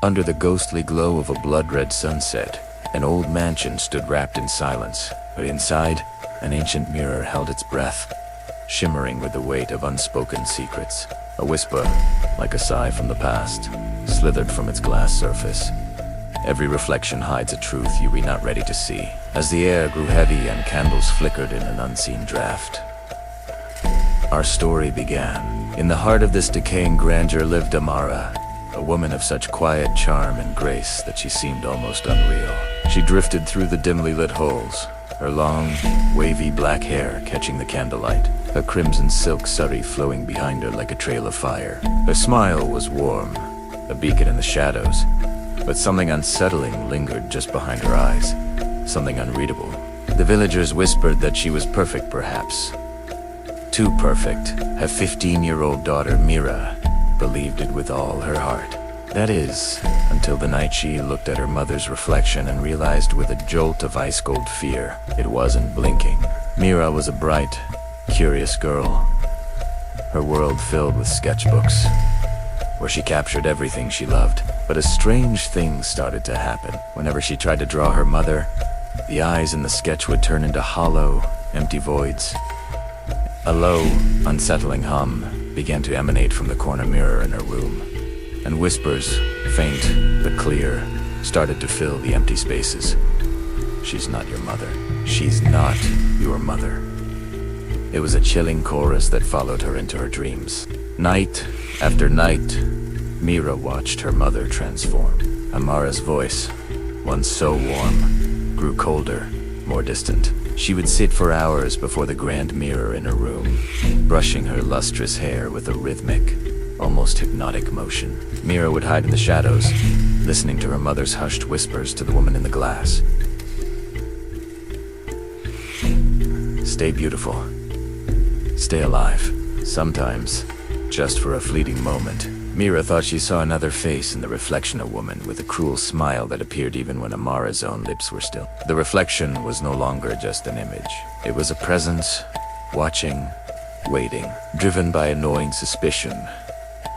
Under the ghostly glow of a blood-red sunset, an old mansion stood wrapped in silence, but inside, an ancient mirror held its breath, shimmering with the weight of unspoken secrets. A whisper, like a sigh from the past, slithered from its glass surface. Every reflection hides a truth you were not ready to see, as the air grew heavy and candles flickered in an unseen draft. Our story began. In the heart of this decaying grandeur lived Amara, a woman of such quiet charm and grace that she seemed almost unreal. She drifted through the dimly lit halls, her long, wavy black hair catching the candlelight, a crimson silk sari flowing behind her like a trail of fire. Her smile was warm, a beacon in the shadows, but something unsettling lingered just behind her eyes, something unreadable. The villagers whispered that she was perfect, perhaps. Too perfect. Her 15-year-old daughter, Meera, believed it with all her heart. That is, until the night she looked at her mother's reflection and realized with a jolt of ice-cold fear, it wasn't blinking. Meera was a bright, curious girl, her world filled with sketchbooks, where she captured everything she loved. But a strange thing started to happen. Whenever she tried to draw her mother, the eyes in the sketch would turn into hollow, empty voids. A low, unsettling hum began to emanate from the corner mirror in her room, and whispers, faint but clear, started to fill the empty spaces. She's not your mother. She's not your mother. It was a chilling chorus that followed her into her dreams. Night after night, Meera watched her mother transform. Amara's voice, once so warm, grew colder, more distant. She would sit for hours before the grand mirror in her room, brushing her lustrous hair with a rhythmic, almost hypnotic motion. Meera would hide in the shadows, listening to her mother's hushed whispers to the woman in the glass. Stay beautiful. Stay alive. Sometimes, just for a fleeting moment, Meera thought she saw another face in the reflection, a woman with a cruel smile that appeared even when Amara's own lips were still. The reflection was no longer just an image. It was a presence, watching, waiting. Driven by a gnawing suspicion,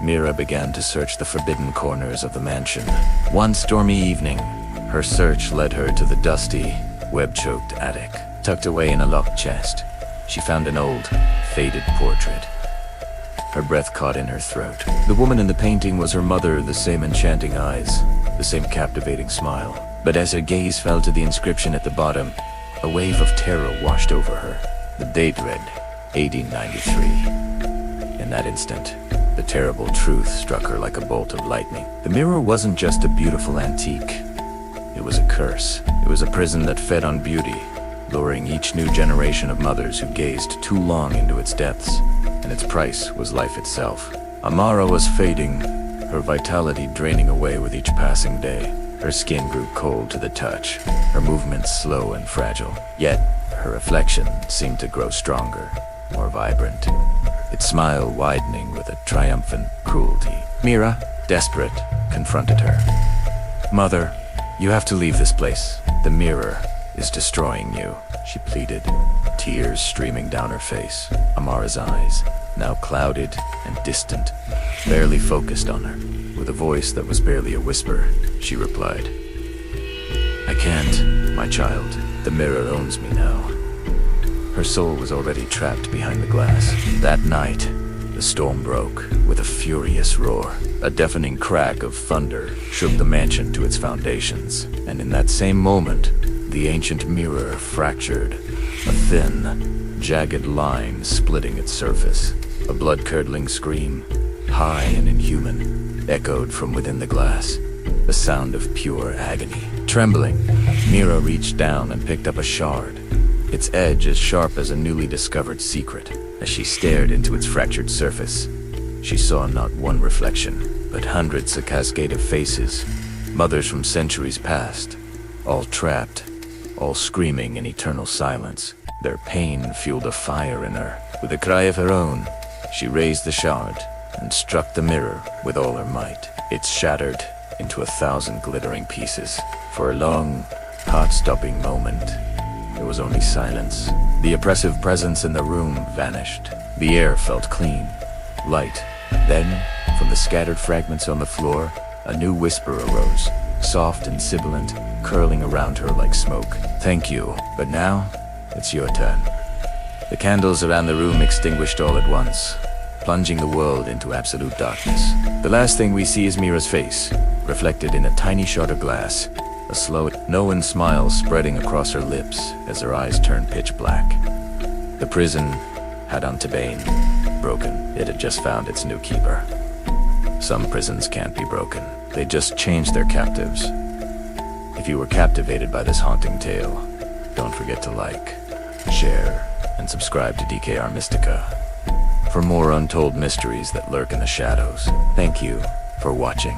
Meera began to search the forbidden corners of the mansion. One stormy evening, her search led her to the dusty, web-choked attic. Tucked away in a locked chest, she found an old, faded portrait. Her breath caught in her throat. The woman in the painting was her mother, the same enchanting eyes, the same captivating smile. But as her gaze fell to the inscription at the bottom, a wave of terror washed over her. The date read, 1893. In that instant, the terrible truth struck her like a bolt of lightning. The mirror wasn't just a beautiful antique. It was a curse. It was a prison that fed on beauty, luring each new generation of mothers who gazed too long into its depths. And its price was life itself. Amara was fading, her vitality draining away with each passing day. Her skin grew cold to the touch, her movements slow and fragile. Yet, her reflection seemed to grow stronger, more vibrant, its smile widening with a triumphant cruelty. Meera, desperate, confronted her. "Mother, you have to leave this place. The mirror is destroying you," she pleaded, tears streaming down her face. Amara's eyes, now clouded and distant, barely focused on her. With a voice that was barely a whisper, she replied, "I can't, my child. The mirror owns me now." Her soul was already trapped behind the glass. That night, the storm broke with a furious roar. A deafening crack of thunder shook the mansion to its foundations, and in that same moment, the ancient mirror fractured, a thin, jagged line splitting its surface. A blood-curdling scream, high and inhuman, echoed from within the glass, a sound of pure agony. Trembling, Meera reached down and picked up a shard, its edge as sharp as a newly discovered secret. As she stared into its fractured surface, she saw not one reflection, but hundreds, a cascade of faces, mothers from centuries past, all trapped, all screaming in eternal silence. Their pain fueled a fire in her. With a cry of her own, she raised the shard and struck the mirror with all her might. It shattered into 1,000 glittering pieces. For a long, heart-stopping moment, there was only silence. The oppressive presence in the room vanished. The air felt clean, light. Then, from the scattered fragments on the floor, A new whisper arose, soft and sibilant, curling around her like smoke. "Thank you, but now, it's your turn." The candles around the room extinguished all at once, plunging the world into absolute darkness. The last thing we see is Meera's face, reflected in a tiny shot of glass, a slow, knowing smile spreading across her lips as her eyes turned pitch black. The prison had been broken. It had just found its new keeper. Some prisons can't be broken. They just change their captives. If you were captivated by this haunting tale, don't forget to like, share, and subscribe to DKR Mystica for more untold mysteries that lurk in the shadows. Thank you for watching.